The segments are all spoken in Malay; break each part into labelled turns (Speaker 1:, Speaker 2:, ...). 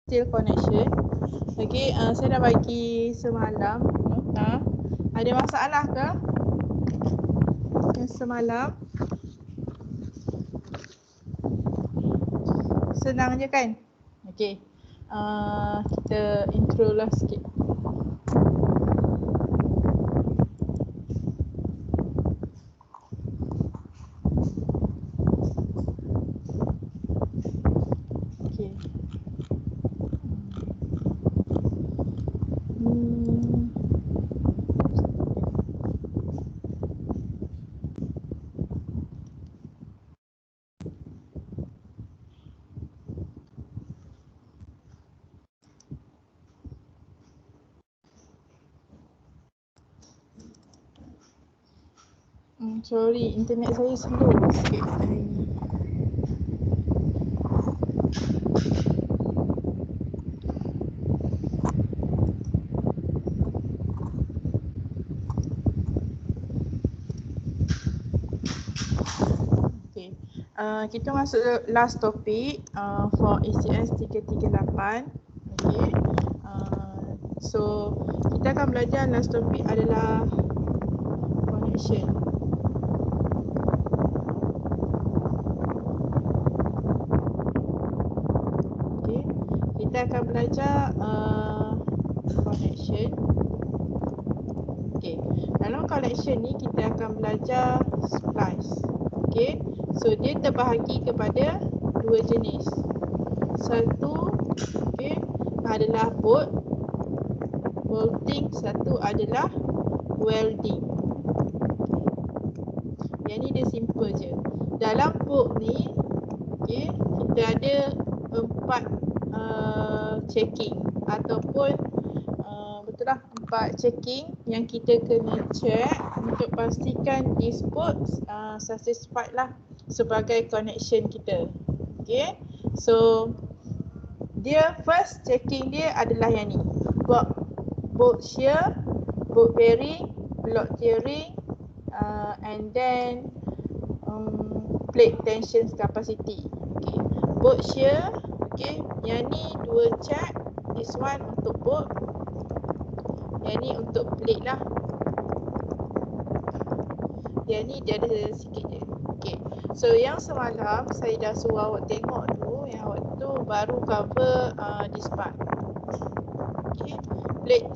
Speaker 1: still connection. Okay, saya dah bagi semalam. Ada masalah ke? Yang semalam senang je kan? Okay, kita intro lah sikit. Okay. Sorry, internet saya slow sikit hari ni. Okay, kita masuk last topic for ACS 338. Okay, so kita akan belajar last topic adalah connection. Okay, kita akan belajar connection. Okay, dalam connection ni kita akan belajar splice. Okay, so dia terbahagi kepada dua jenis. Satu, okay, adalah bolting, satu adalah welding. Yang ni dia simple je. Dalam bolt ni, okay, kita ada 4 checking ataupun betul lah 4 checking yang kita kena check untuk pastikan this bolt satisfied lah sebagai connection kita. Okay, so dia first checking dia adalah yang ni, bolt shear, bolt bearing, block tearing, and then plate tension capacity. Okay, bolt shear, okay, yang ni 2 check, this one untuk bolt, yang ni untuk plate lah. Yang ni dia ada sikit je. Okay, so yang semalam saya dah suruh awak tengok tu, yang awak tu baru cover this part. Okay, plate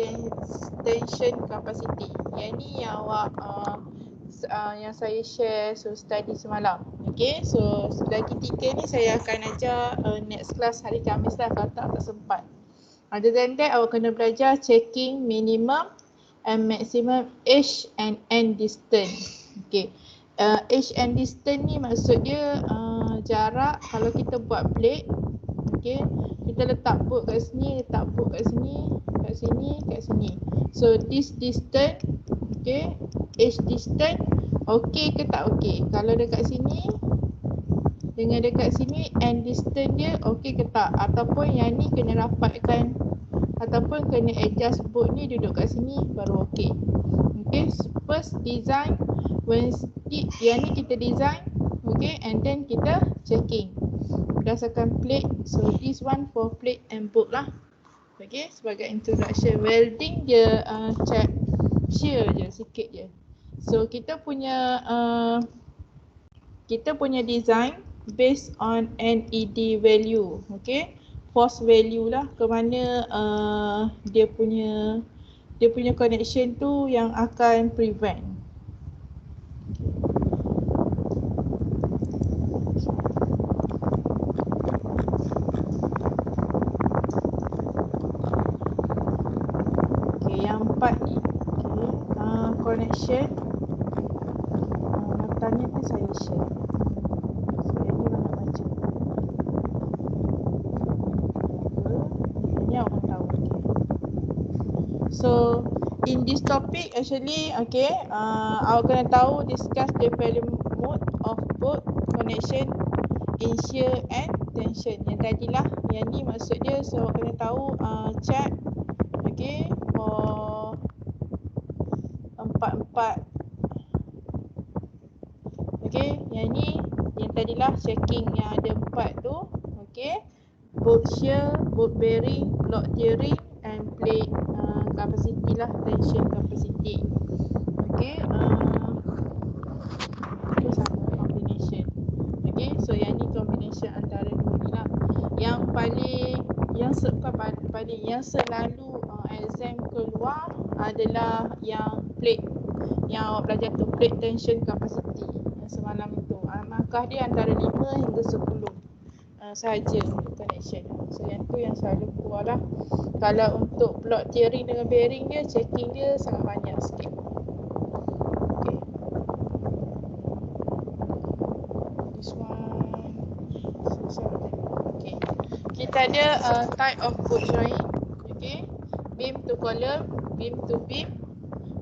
Speaker 1: tension capacity. Yang ni yang awak yang saya share study semalam. Okay, so lagi 3 ni saya akan ajar next class hari Khamis lah kalau tak sempat. Other than that, awak kena belajar checking minimum and maximum H and N distance. Okay, H and distance ni maksud dia jarak kalau kita buat plate. Okay, kita letak bolt kat sini, letak bolt kat sini, kat sini, kat sini. So this distance, okay, H distance, okay ke tak okay? Kalau dekat sini dengan dekat sini, N distance dia okay ke tak? Ataupun yang ni kena rapatkan, ataupun kena adjust bolt ni duduk kat sini baru okay. Okay, first design, yang ni kita design, okay, and then kita checking berdasarkan plate. So this one for plate and bolt lah. Okay, sebagai introduction. Welding dia check shear je, sikit je. So kita punya design based on NED value, okay, force value lah, ke mana dia punya connection tu yang akan prevent. Okay, yang 4 ni, okay, connection. Tanya tu saya share. Saya ni nak baca. Ini orang tahu. Okay. So in this topic actually, okay, awak kena tahu discuss the value mode of both connection in shear and tension. Yang tadilah, yang ni maksud dia, so awak kena tahu check, okay, for 4 okay, yang ni yang tadilah checking yang ada 4 tu, okay, bolt shear, bolt bearing, block tearing and plate capacity lah, tension capacity. Okay, itu sama combination. Okay, so yang ni combination antara dua ni lah. Yang paling, yang selalu exam keluar adalah yang plate, yang awak belajar tu, plate tension capacity yang semalam itu. Markah dia antara 5 hingga 10 sahaja untuk connection. So yang tu yang selalu keluar lah. Kalau untuk block tearing dengan bearing dia, checking dia sangat banyak sikit. Okay. This one. Okay. Kita ada type of bolt joint. Okay. Beam to column, beam to beam,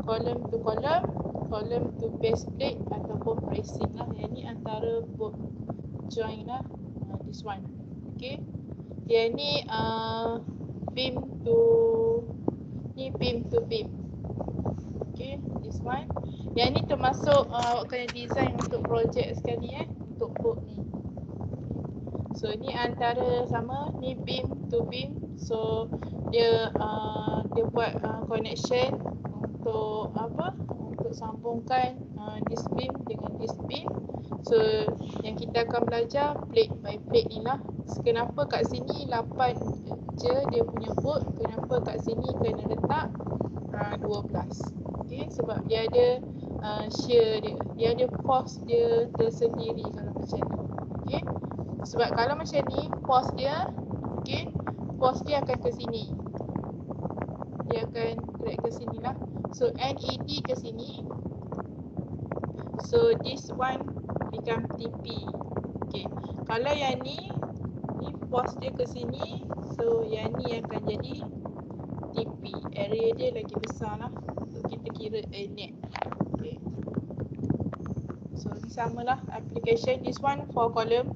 Speaker 1: column to column, column to base plate ataupun bracing lah. Yang ni antara bolt joint lah. This one. Okay. Dia ni beam to beam. Okay, this one. Yang ni termasuk awak kena design untuk projek sekali untuk bolt ni. So ni antara sama, ni beam to beam. So dia buat connection untuk apa? Untuk sambungkan this beam dengan this beam. So yang kita akan belajar plate by plate ni lah. Kenapa kat sini 8 je dia punya bolt, kenapa kat sini kena letak 12. Okay, sebab dia ada shear dia ada force dia tersendiri kalau macam ni. Okay, sebab kalau macam ni force dia, okay, force dia akan ke sini, dia akan drag ke sini lah. So NED ke sini, so this one become TP. Okay, kalau yang ni force dia ke sini, so yang ni akan jadi TP. Area dia lagi besar lah untuk kita kira net. Okay. So ni samalah application. This one for column.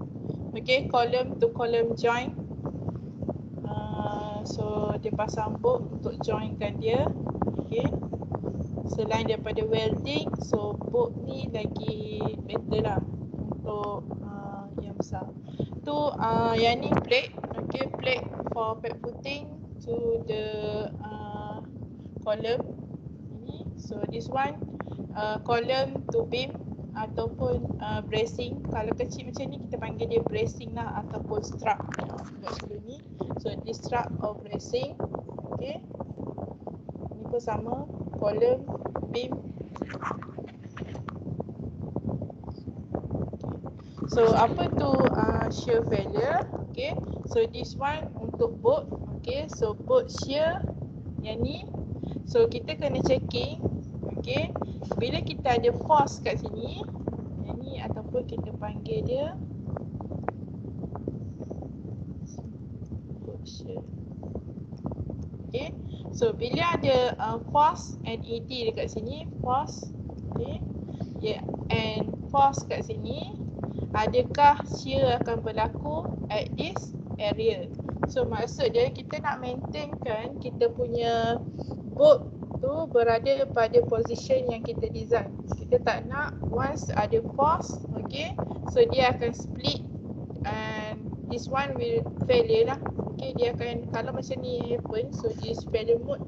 Speaker 1: Okay, column to column joint. So dia pasang bolt untuk joinkan dia. Okay. Selain daripada welding, so bolt ni lagi better lah untuk yang besar. Tu yang ni plate. Okay, plate for pad footing to the column ini. So this one column to beam ataupun bracing. Kalau kecil macam ni kita panggil dia bracing lah ataupun strap kat sebelum ni. So this strap or bracing. Okay, ni pun sama, column, beam. So apa tu shear failure? Okay, so this one untuk bolt. Okay, so bolt shear yang ni, so kita kena checking. Okay, bila kita ada force kat sini, yang ni ataupun kita panggil dia bolt shear. Okay, so bila ada force NED dekat sini, force, okay, yeah, and force kat sini, adakah shear akan berlaku at this area? So maksud dia kita nak maintainkan kita punya bolt tu berada pada position yang kita design. Kita tak nak once ada force, okay, so dia akan split and this one will failure lah. Okay, dia akan, kalau macam ni happen, so this failure mode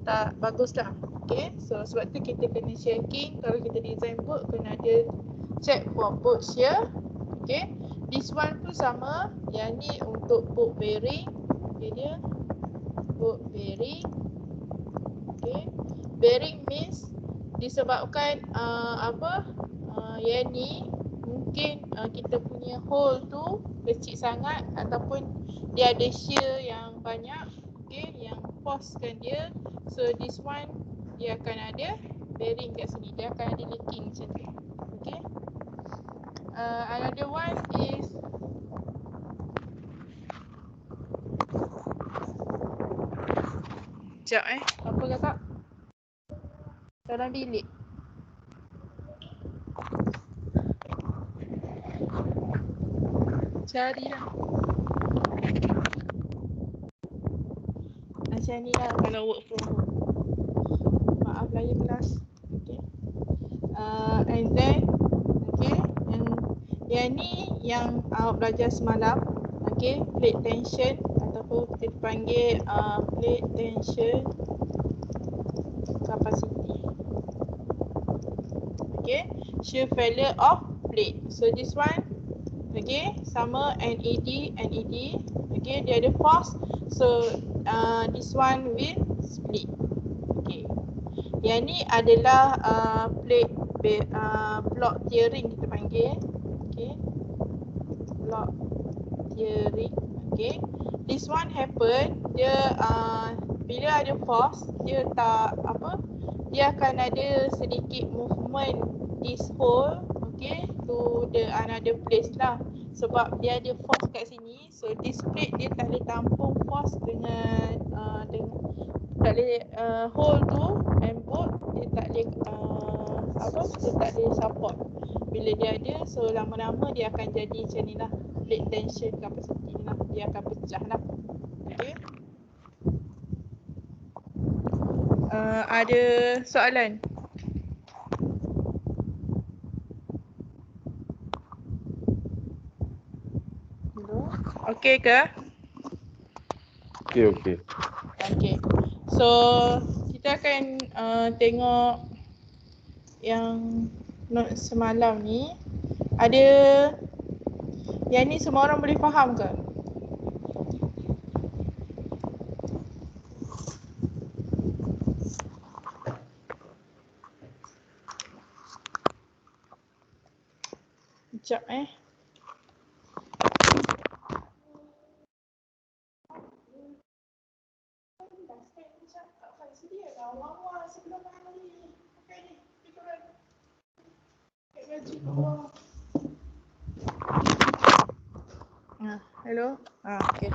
Speaker 1: tak bagus lah. Okay, so sebab tu kita kena checking kalau kita design bolt, kena ada check for bolt shear. Okay, this one pun sama. Yang ni untuk bolt bearing. Okay, dia bolt bearing. Okay, bearing means disebabkan yang ni mungkin kita punya hole tu kecil sangat ataupun dia ada shear yang banyak. Okay, yang forcekan dia. So this one dia akan ada bearing kat sini, dia akan ada leaking macam tu. Okay. Another one is sekejap apa kakak? Dalam bilik. Carilah. Macam ni lah kalau work from home. Maaf lah ya kelas. Okay. And then, okay, yang ni yang awak belajar semalam. Okay, plate tension ataupun kita panggil plate tension capacity. Okay, shear failure of plate. So this one, okay, sama NED. Okay, dia ada force. So this one will split. Okay, yang ni adalah plate block tearing kita panggil. Okay, block tearing. Okay, this one happen, dia bila ada force, dia tak apa, dia akan ada sedikit movement this hole, okay, to the another place lah. Sebab dia ada force kat sini, so this plate dia tak boleh tampung force dengan tak boleh hole tu and bolt dia tak boleh dia tak boleh support. Bila dia ada, so lama-lama dia akan jadi macam ni lah, plate tension capacity lah, dia akan pecah lah. Okay. Ada soalan? Okey ke?
Speaker 2: Okey.
Speaker 1: Okey. So kita akan tengok yang note semalam ni. Ada yang ni semua orang boleh faham ke? Sekejap hello. Okey.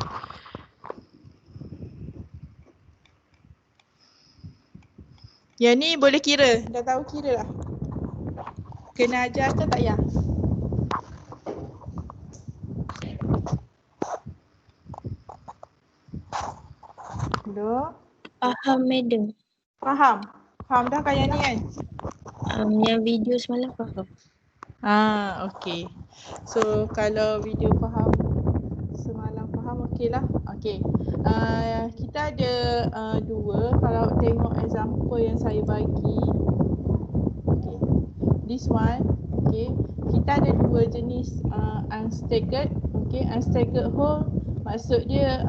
Speaker 1: Yang ni boleh kira, dah tahu kira lah. Kena ajar ke tak payah? Hello.
Speaker 3: Faham, madam.
Speaker 1: Faham? Faham dah kan yang ni kan?
Speaker 3: Yang video semalam faham.
Speaker 1: Okey. So kalau video faham semalam faham, okey lah. Okey. Kita ada dua, kalau tengok example yang saya bagi. Okay. This one, okay. Kita ada dua jenis unstaggered. Okay, unstaggered hole maksud dia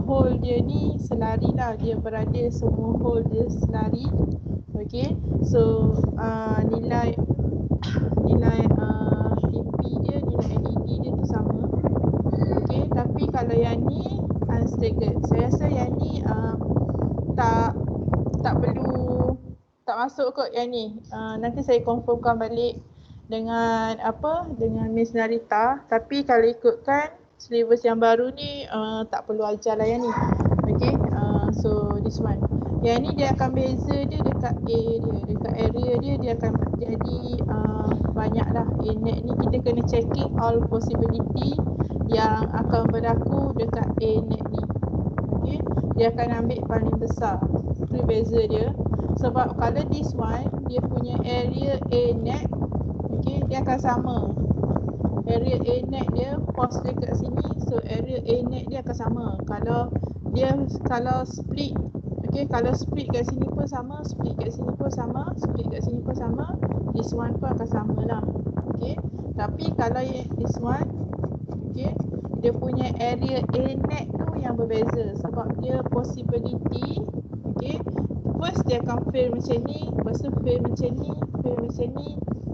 Speaker 1: hole dia ni selari lah, dia berada semua hole dia selari. Okay, so nilai TP dia, nilai NED dia tu sama. Okay, tapi kalau yang ni unstaggered, saya rasa yang ni tak perlu, tak masuk kot yang ni. Nanti saya confirmkan balik dengan dengan Miss Narita. Tapi kalau ikutkan syllabus yang baru ni tak perlu ajar lah yang ni. Okay, so this one. Yang ni dia akan beza dia dekat A dia, dekat area dia akan jadi banyak lah. A-net ni kita kena checking all possibility yang akan berlaku dekat A-net ni. Okay, dia akan ambil paling besar. Itu beza dia. Sebab kalau this one, dia punya area A-net, okay, dia akan sama. Area A-net dia, force dia kat sini, so area A-net dia akan sama. Kalau split, okay, kalau split kat sini pun sama, split kat sini pun sama, split kat sini pun sama, this one pun akan sama lah. Okay, tapi kalau this one, okay, dia punya area A-net tu yang berbeza sebab dia possibility, okay, first dia akan fail macam ni, lepas tu fail macam ni,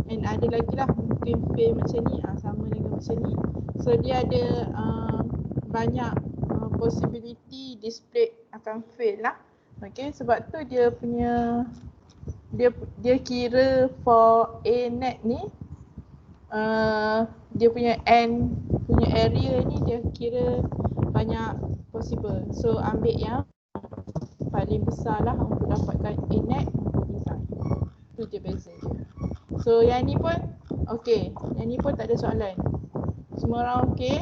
Speaker 1: and ada lagi lah mungkin fail macam ni, sama dengan macam ni. So dia ada banyak possibility display akan fail lah. Okay, sebab tu dia punya dia kira for A-net ni dia punya N punya area ni dia kira banyak possible. So ambil yang paling besar lah untuk dapatkan A-net untuk design. Tu je beza dia. So yang ni pun okey, yang ni pun tak ada soalan. Semua orang okey?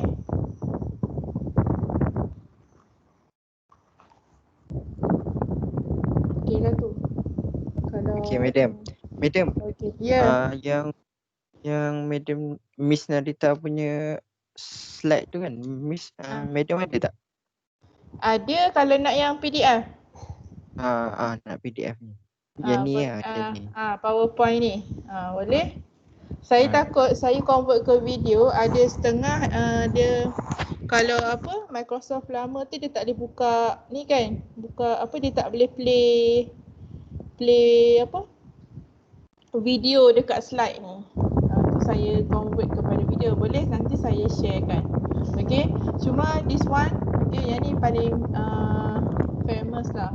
Speaker 1: Okey lah tu. Kalau
Speaker 4: okey madam. Madam.
Speaker 1: Okey. Ya.
Speaker 4: Yang Madam Miss Narita punya
Speaker 2: slide tu kan, Miss Madam ada tak?
Speaker 1: Ada kalau nak yang PDF.
Speaker 2: Nak PDF ni. Yang ni macam ni.
Speaker 1: PowerPoint ni. Boleh? Saya takut saya convert ke video, ada setengah dia kalau apa Microsoft lama tu dia tak boleh buka ni kan. Buka apa, dia tak boleh play apa? Video dekat slide ni. Tu saya convert kepada video. Boleh nanti saya sharekan. Okay. Cuma this one, okay, yang ni paling famous lah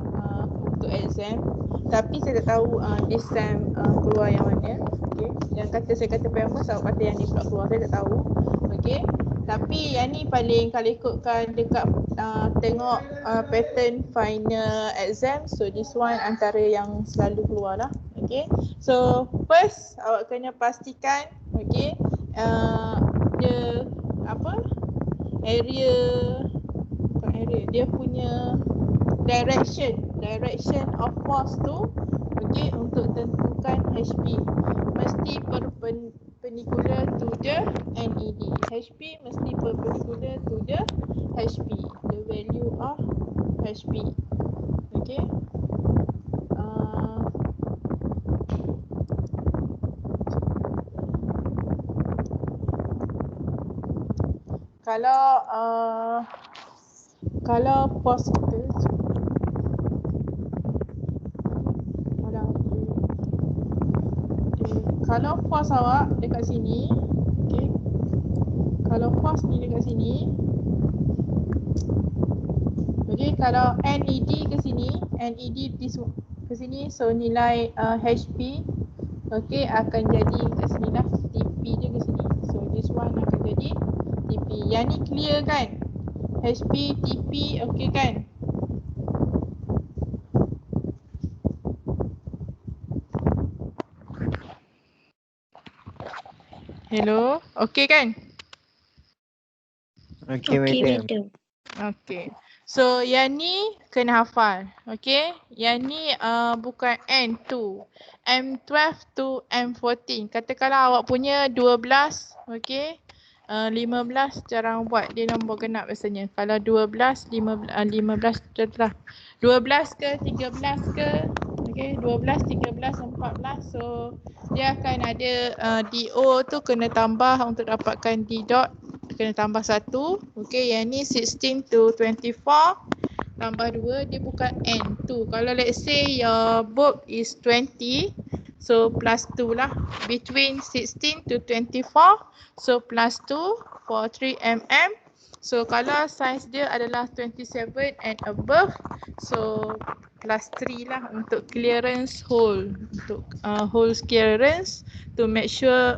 Speaker 1: untuk exam. Tapi saya tak tahu this time keluar yang mana. Okay. Yang saya kata famous, awak kata yang ni pula keluar, saya tak tahu. Okay. Tapi yang ni paling kalau ikutkan dekat tengok pattern final exam. So this one antara yang selalu keluar lah. Okay. So first awak kena pastikan okay, dia apa, area, bukan area, dia punya direction of force tu okay, untuk tentukan HP mesti perpendicular to the NED. HP mesti perpendicular to the HP, the value of HP. Okay. Kalau pos kita kalau pos awak dekat sini, okay, kalau pos ni dekat sini, okay, kalau NED ke sini, NED ke sini, so nilai HP okay akan jadi kat sini lah, TP dia ke sini, so this one akan jadi TP. Yang ni clear kan? HP, TP, okay kan? Hello, okay kan?
Speaker 2: Okay, Madam.
Speaker 1: Okay. So yang ni kena hafal. Okay. Yang ni bukan N2. M12 to M14. Katakanlah awak punya 12. Okay. 15 jarang buat. Dia nombor genap biasanya. Kalau 12, 15 contohlah. 12 ke 13 ke. Okay. 12, 13, 14. So dia akan ada DO tu kena tambah untuk dapatkan D dot. Kena tambah 1. Okay, yang ni 16 to 24 tambah 2, dia bukan N2. Kalau let's say your book is 20, so plus 2 lah. Between 16 to 24, so plus 2 for 3 mm. So kalau size dia adalah 27 and above, so plus 3 lah untuk clearance hole. Untuk hole clearance to make sure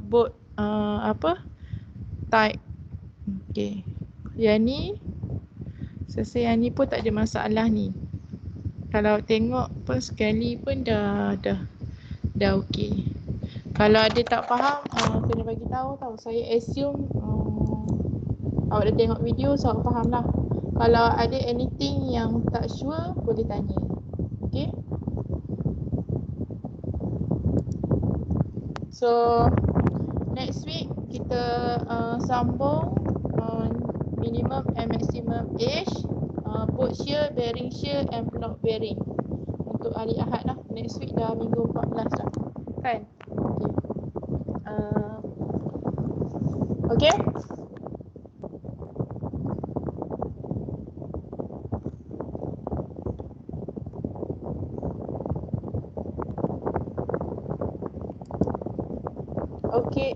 Speaker 1: book type. Okay. Yang ni saya rasa yang ni pun tak ada masalah ni. Kalau tengok pun sekali pun dah okey. Kalau ada tak faham kena bagi tahu tau. Saya assume awak dah tengok video, so awak faham lah. Kalau ada anything yang tak sure boleh tanya. Okay. So next week kita sambung minimum and maximum age, boat shear, bearing shear and block bearing untuk hari Ahad lah. Next week dah minggu 14 lah kan. Okay.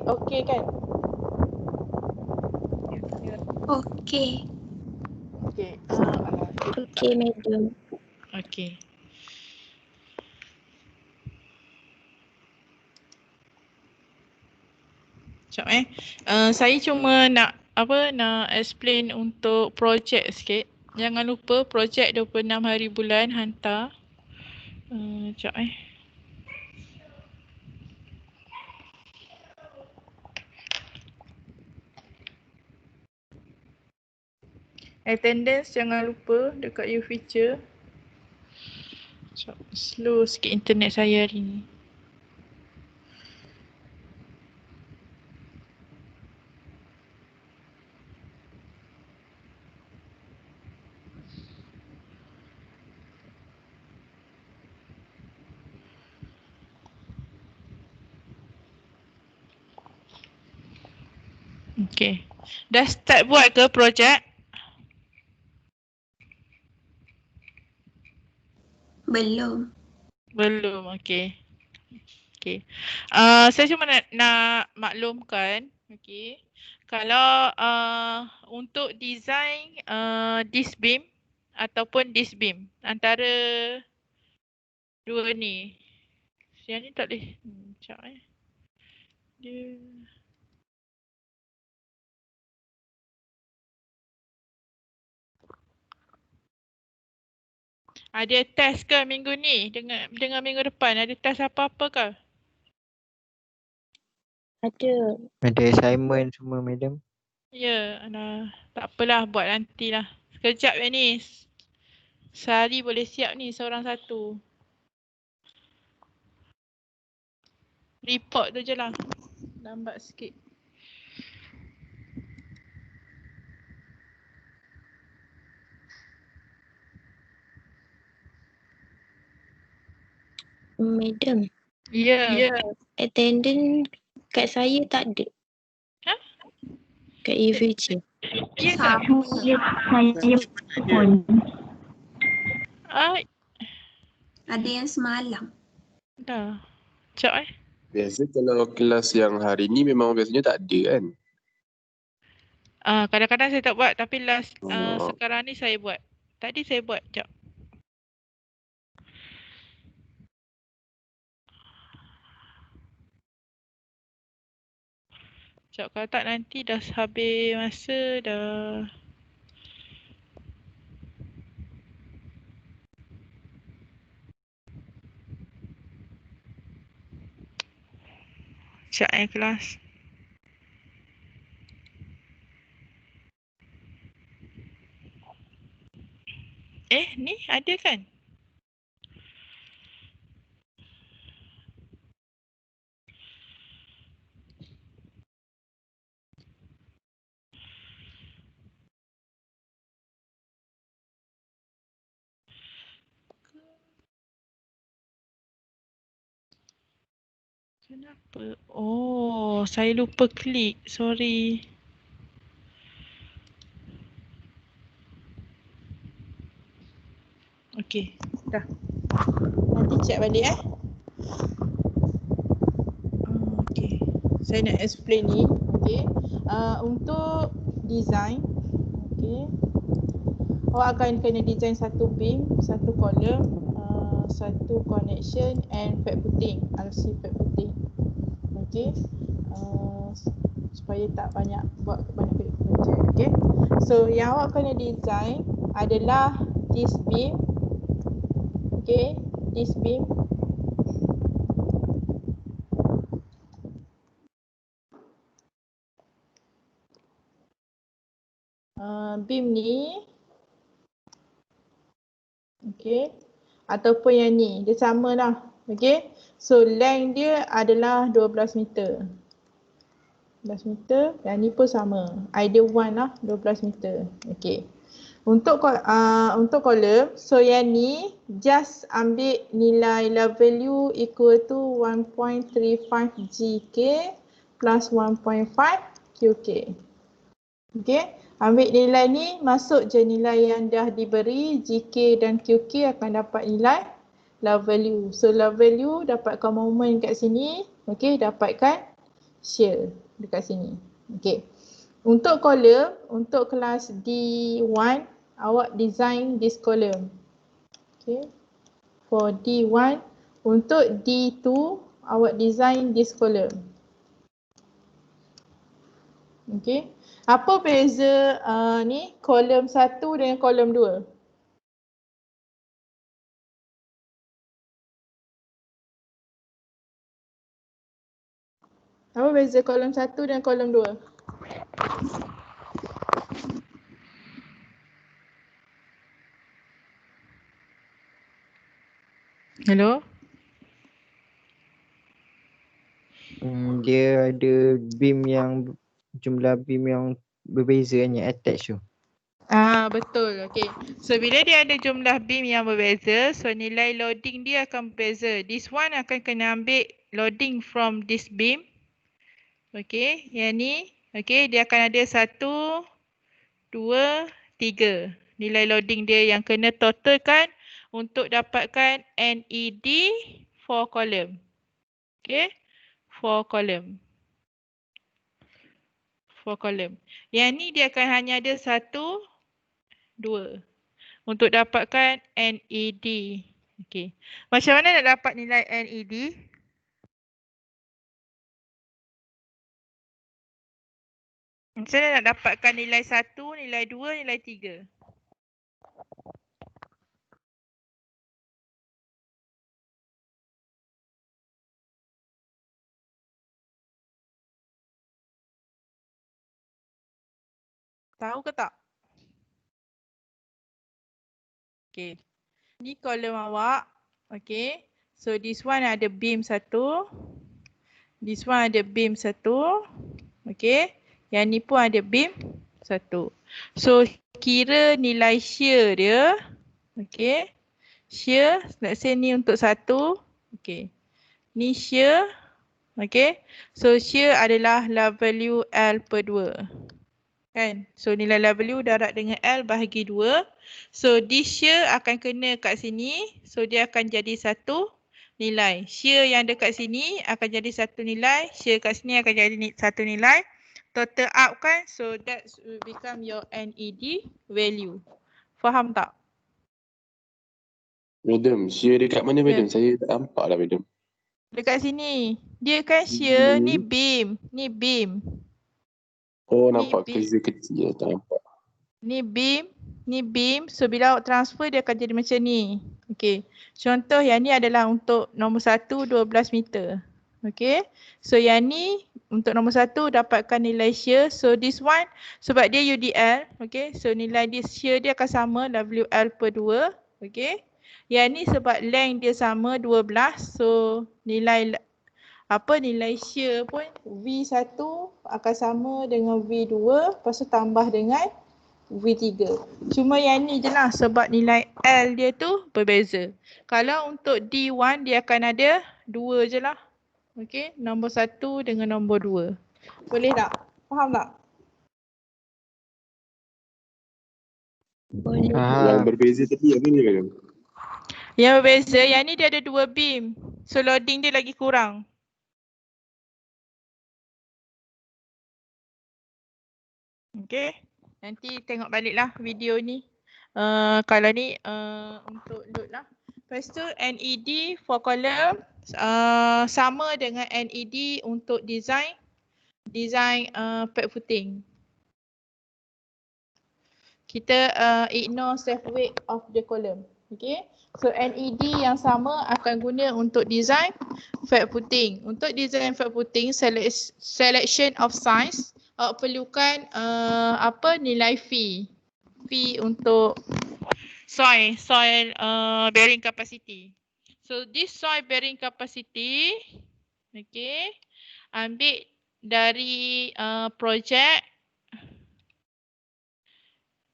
Speaker 1: Okay kan?
Speaker 3: Okay.
Speaker 1: Okay.
Speaker 3: Okay, Madam.
Speaker 1: Okay. Sekejap saya cuma nak explain untuk projek sikit. Jangan lupa projek 26 hari bulan hantar. Sekejap Attendance jangan lupa dekat you feature. Slow sikit internet saya hari ni. Okay. Dah start buat ke projek?
Speaker 3: Belum.
Speaker 1: Belum, okay. Okay. Saya cuma nak maklumkan, okay. Kalau untuk design this beam ataupun this beam, antara dua ni. Yang ni tak boleh. Sekejap Dia... Ada test ke minggu ni dengan minggu depan? Ada test apa-apa ke?
Speaker 3: Ada.
Speaker 2: Ada assignment semua, madam.
Speaker 1: Ya, tak apalah, buat nantilah. Sekejap je ni. Sehari boleh siap ni seorang satu. Report tu je lah. Lambat sikit.
Speaker 3: Madam,
Speaker 1: Ya.
Speaker 3: attendance kat saya tak ada.
Speaker 1: Ha?
Speaker 3: Kat EVJ.
Speaker 1: Ya tak?
Speaker 3: Saya pun.
Speaker 4: Ada yang semalam.
Speaker 1: Dah. Sekejap
Speaker 5: Biasa kalau kelas yang hari ni memang biasanya tak ada kan?
Speaker 1: kadang-kadang saya tak buat tapi last
Speaker 5: Oh.
Speaker 1: sekarang ni saya buat. Tadi saya buat. Sekejap. Sekejap, kalau tak nanti dah habis masa dah. Sekejap kelas. Ni ada kan? Kenapa? Oh, saya lupa klik. Sorry. Okey, dah. Nanti check balik Okey. Saya nak explain ni. Okey. Untuk design, okey. Awak akan kena design satu beam, satu column, satu connection and flat footing, RC flat footing. Okey. Supaya tak buat banyak projek. Okey. So yang awak kena design adalah this beam. Okey, this beam. Beam ni. Okey. Ataupun yang ni, dia sama lah. Okey. So length dia adalah 12 meter. 12 meter, yang ni pun sama. Either one lah, 12 meter. Okey. Untuk column, so yang ni just ambil nilai value equal to 1.35 GK plus 1.5 QK. Okey. Ambil nilai ni, masuk je nilai yang dah diberi, GK dan QK akan dapat nilai love value. So love value dapatkan moment kat sini, okey, dapatkan shear dekat sini. Okey. Untuk column, untuk kelas D1, awak design this column. Okey. For D1, untuk D2, awak design this column. Okey. Apa beza ni kolom 1 dengan kolom 2? Apa beza kolom 1 dan kolom 2? Hello?
Speaker 2: Dia ada beam yang jumlah beam yang berbeza yang attach tu.
Speaker 1: Betul. Okey. So bila dia ada jumlah beam yang berbeza, so nilai loading dia akan berbeza. This one akan kena ambil loading from this beam. Okey, yang ni Okay, dia akan ada 1, 2, 3. Nilai loading dia yang kena totalkan untuk dapatkan NED 4 column. Okay, 4 column. 4 column. Yang ni dia akan hanya ada 1, 2 untuk dapatkan NED. Okay. Macam mana nak dapat nilai NED? Macam mana nak dapatkan nilai 1, nilai 2, nilai 3? Tahu ke tak? Okay. Ni kolom awak. Okay. So this one ada beam 1. This one ada beam 1. Okay. Yang ni pun ada beam 1. So kira nilai shear dia. Okay. Shear. Let's say ni untuk 1. Okay. Ni shear. Okay. So shear adalah value L per 2. Kan? So nilai W darab dengan L bahagi 2. So this shear akan kena kat sini. So dia akan jadi satu nilai. Shear yang dekat sini akan jadi satu nilai. Shear kat sini akan jadi satu nilai. Total up kan. So that will become your NED value. Faham tak?
Speaker 5: Madam, shear dekat mana madam? Saya tak nampak lah madam.
Speaker 1: Dekat sini. Dia kan shear. Ni beam. Ni beam.
Speaker 5: Oh,
Speaker 1: Ni
Speaker 5: nampak
Speaker 1: beam.
Speaker 5: kecil-kecil, tak nampak.
Speaker 1: Ni beam, ni beam. So bila awak transfer dia akan jadi macam ni. Okey. Contoh yang ni adalah untuk nombor 1 12 meter. Okey. So yang ni untuk nombor 1 dapatkan nilai shear. So this one sebab dia UDL, okey. So nilai dia shear dia akan sama WL per 2, okey. Yang ni sebab length dia sama 12. So nilai shear pun V1 akan sama dengan V2, lepas tu tambah dengan V3. Cuma yang ni je lah sebab nilai L dia tu berbeza. Kalau untuk D1 dia akan ada 2 je lah. Okey, nombor 1 dengan nombor 2. Boleh tak? Faham tak?
Speaker 3: Boleh.
Speaker 5: Yang berbeza tadi apa ni madam?
Speaker 1: Yang berbeza, yang ni dia ada 2 beam. So loading dia lagi kurang. Okey. Nanti tengok baliklah video ni. Kalau ni untuk load lah. Lepas tu NED for column sama dengan NED untuk design pad footing. Kita ignore self weight of the column. Okay. So NED yang sama akan guna untuk design pad footing. Untuk design pad footing, selection of size, awak perlukan nilai fee. Fee untuk soil bearing capacity. So this soil bearing capacity, okay, ambil dari projek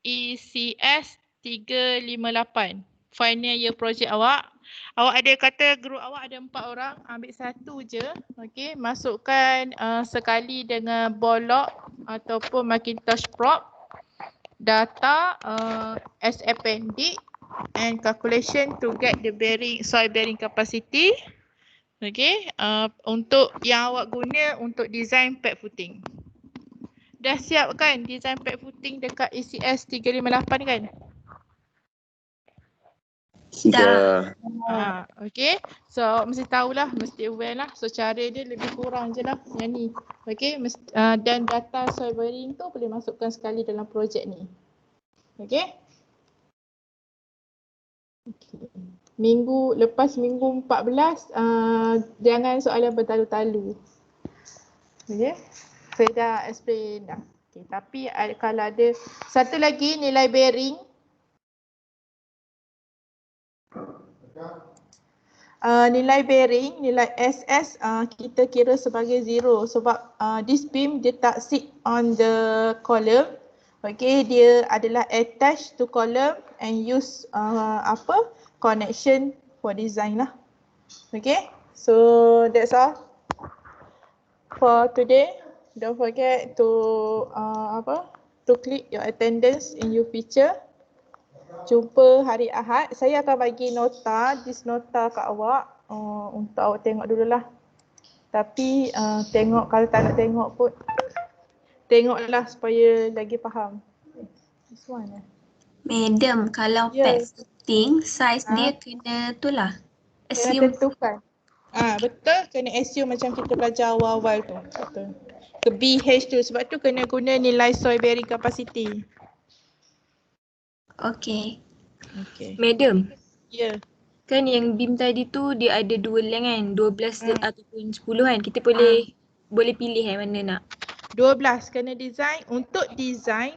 Speaker 1: ECS 358. Final year project awak. Awak ada kata group awak ada 4 orang, ambil satu je, okay, masukkan sekali dengan bollock ataupun Macintosh prop, data as appendix and calculation to get the soil bearing capacity. Okay, untuk yang awak guna untuk design pad footing. Dah siap kan design pad footing dekat ECS 358 kan?
Speaker 5: Sudah.
Speaker 1: Okay. So awak mesti tahulah, mesti aware lah. So cara dia lebih kurang je lah yang ni. Okay. Dan data soil bearing tu boleh masukkan sekali dalam projek ni. Okay. Lepas minggu 14 jangan soalan bertalu-talu. Okay. Saya dah explain dah. Okay. Tapi kalau ada satu lagi nilai bearing. Nilai bearing, nilai SS kita kira sebagai 0 sebab this beam dia tak sit on the column. Okay, dia adalah attached to column and use connection for design lah. Okay, so that's all for today. Don't forget to to click your attendance in your picture. Jumpa hari Ahad. Saya akan bagi nota, nota kat awak untuk awak tengok dululah. Tapi tengok, kalau tak nak tengok pun tengoklah supaya lagi faham. This one eh.
Speaker 4: Madam, kalau
Speaker 1: Ya.
Speaker 4: pet setting, size
Speaker 1: Ha?
Speaker 4: dia kena tu lah.
Speaker 1: Kena
Speaker 4: Assume
Speaker 1: tentukan. Betul, kena assume macam kita belajar awal-awal tu. Betul. Ke BH tu, sebab tu kena guna nilai soil bearing capacity.
Speaker 4: okay.
Speaker 1: Okay.
Speaker 6: Madam,
Speaker 1: Ya.
Speaker 6: kan yang beam tadi tu dia ada dua length kan, 12 ataupun 10 kan. Kita boleh pilih mana nak.
Speaker 1: 12 kena design, untuk design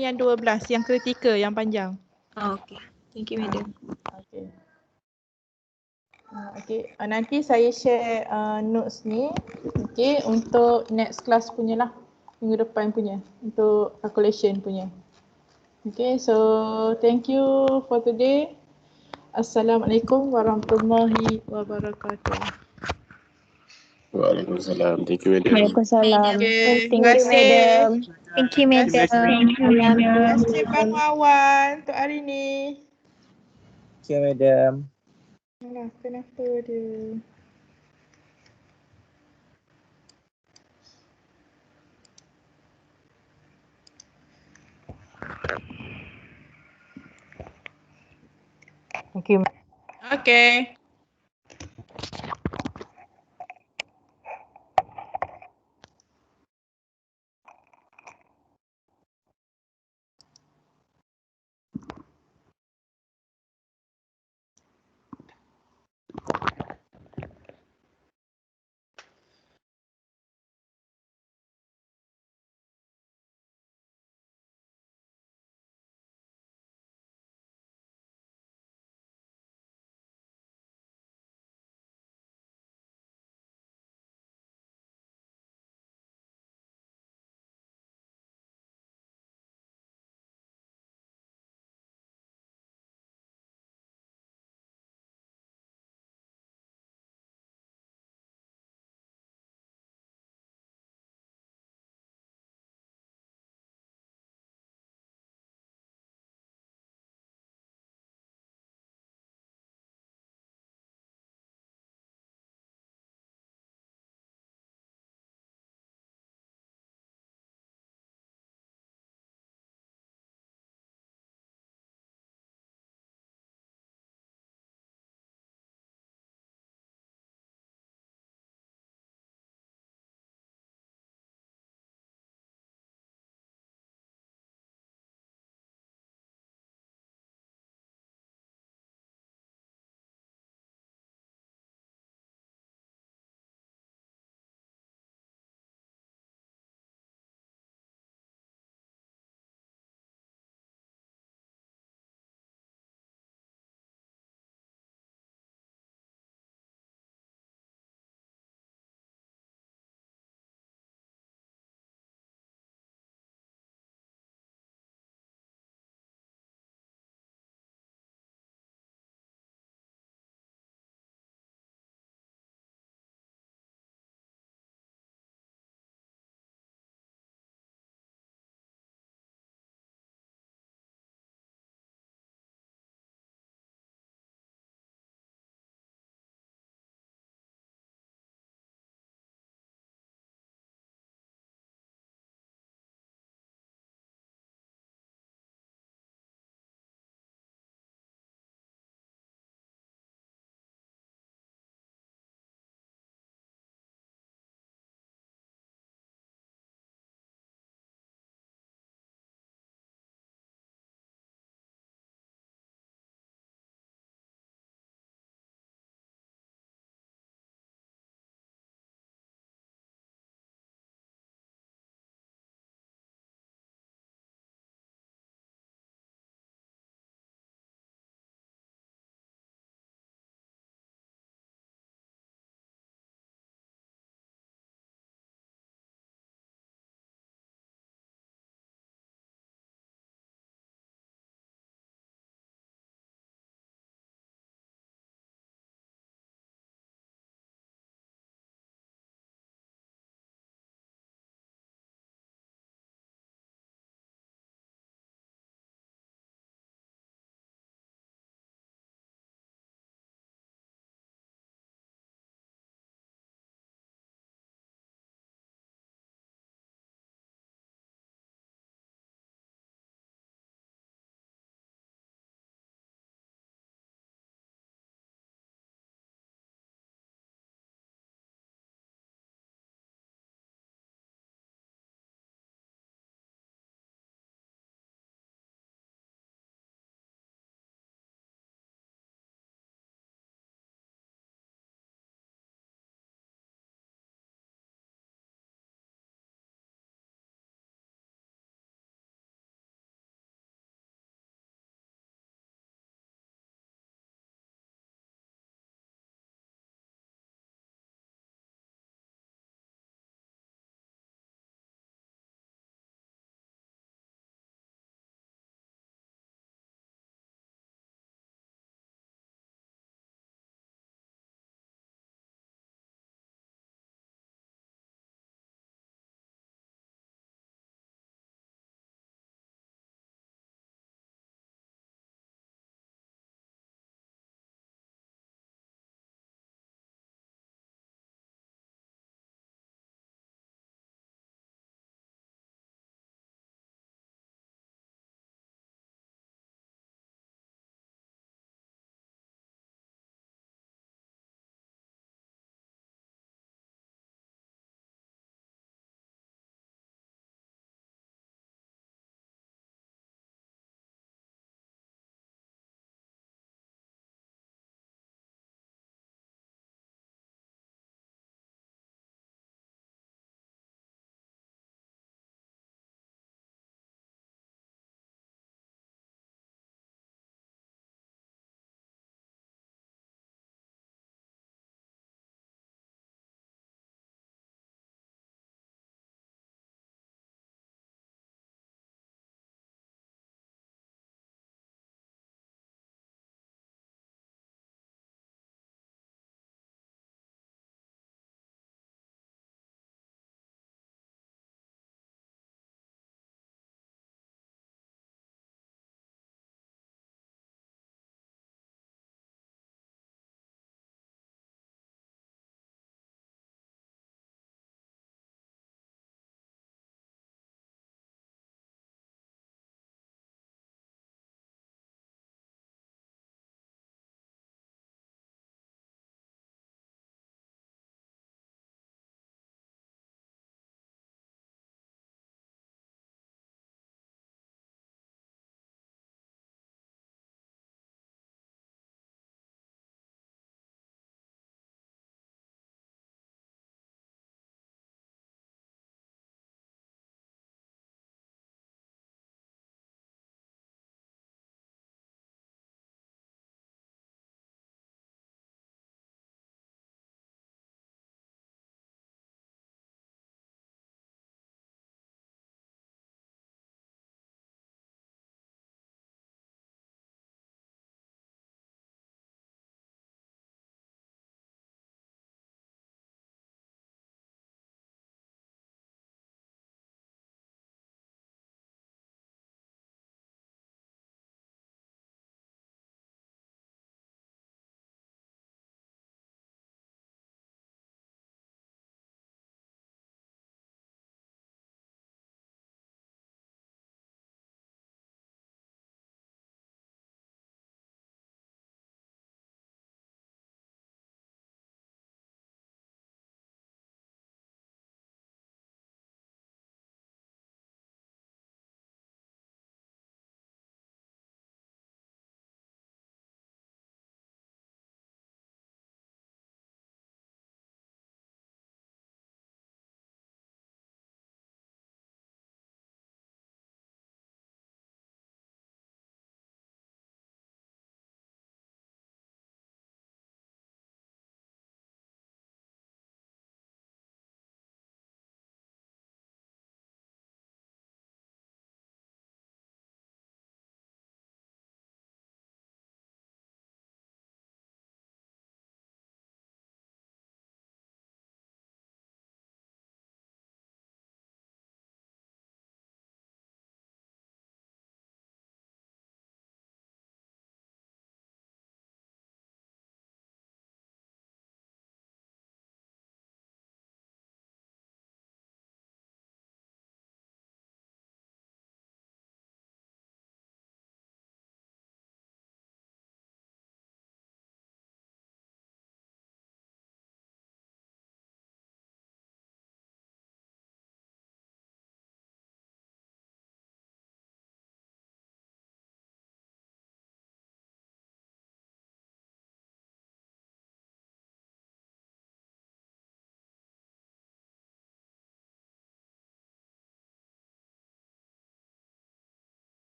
Speaker 1: yang 12 yang kritikal, yang panjang.
Speaker 6: Okay. Thank you, Madam.
Speaker 1: Okay. Okay, nanti saya share notes ni, okay, untuk next class punya lah, minggu depan punya, untuk calculation punya. Okay, so thank you for today. Assalamualaikum warahmatullahi wabarakatuh.
Speaker 5: Waalaikumsalam. Thank you, Madam.
Speaker 3: Waalaikumsalam.
Speaker 1: Okay,
Speaker 3: Thank you, madam. Thank you, madam.
Speaker 2: Thank
Speaker 1: Terima kasih Bang Wawan untuk hari ni.
Speaker 2: you, madam.
Speaker 1: Alah, kenapa dia?
Speaker 2: Thank you.
Speaker 1: Okay.